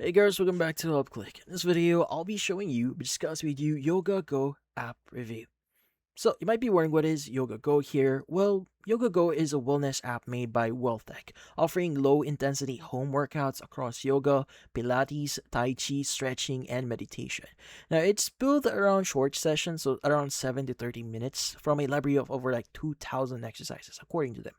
Hey guys, welcome back to UpClick. In this video, I'll be showing you, discussing with you Yoga Go app review. So you might be wondering what is Yoga Go here? Well, Yoga Go is a wellness app made by WellTech, offering low-intensity home workouts across yoga, Pilates, Tai Chi, stretching, and meditation. Now it's built around short sessions, so around 7 to 30 minutes, from a library of over like 2,000 exercises, according to them.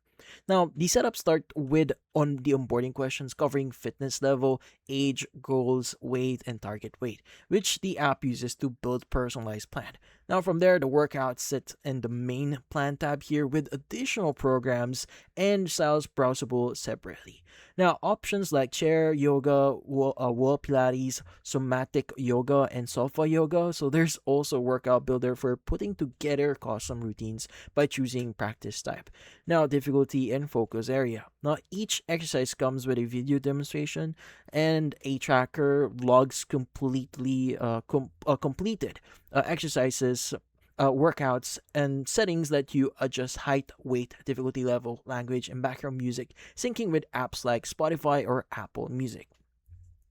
Now, the setup start with on the onboarding questions covering fitness level, age, goals, weight, and target weight, which the app uses to build personalized plan. Now, from there, the workouts sit in the main plan tab here with additional programs and styles browsable separately. Now, options like chair yoga, wall Pilates, somatic yoga, and sofa yoga. So there's also a workout builder for putting together custom routines by choosing practice type. Now, difficulty and focus area. Now, each exercise comes with a video demonstration and a tracker logs completed exercises, workouts, and settings let you adjust height, weight, difficulty level, language, and background music, syncing with apps like Spotify or Apple Music.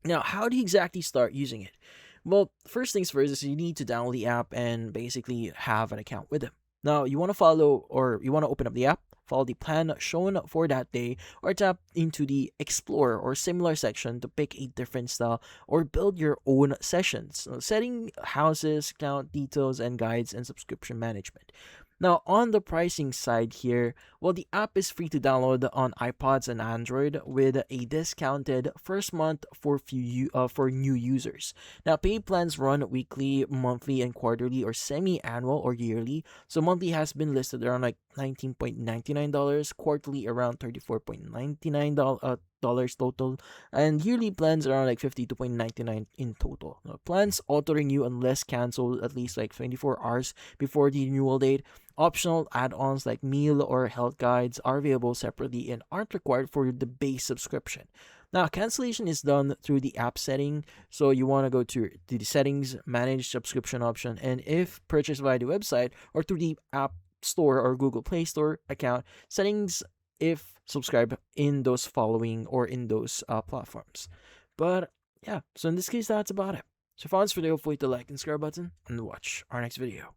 Now, how do you exactly start using it? Well, first things first is you need to download the app and basically have an account with them. Now, you want to follow or you want to open up the app, follow the plan shown for that day, or tap into the Explore or similar section to pick a different style or build your own sessions, setting houses, account details, and guides and subscription management. Now, on the pricing side here, well, the app is free to download on iPods and Android with a discounted first month for new users. Now, paid plans run weekly, monthly, and quarterly, or semi-annual or yearly. So monthly has been listed around like $19.99, quarterly around $34.99 total, and yearly plans around like $52.99 in total. Now, plans auto renew unless canceled at least like 24 hours before the renewal date. Optional add-ons like meal or health guides are available separately and aren't required for the base subscription. Now, cancellation is done through the app setting, so you want to go to the settings, manage subscription option, and if purchased via the website or through the App Store or Google Play Store account, settings if subscribe in those following or in those platforms. But yeah, so in this case, that's about it. So if you found this video, feel free to like and subscribe button and watch our next video.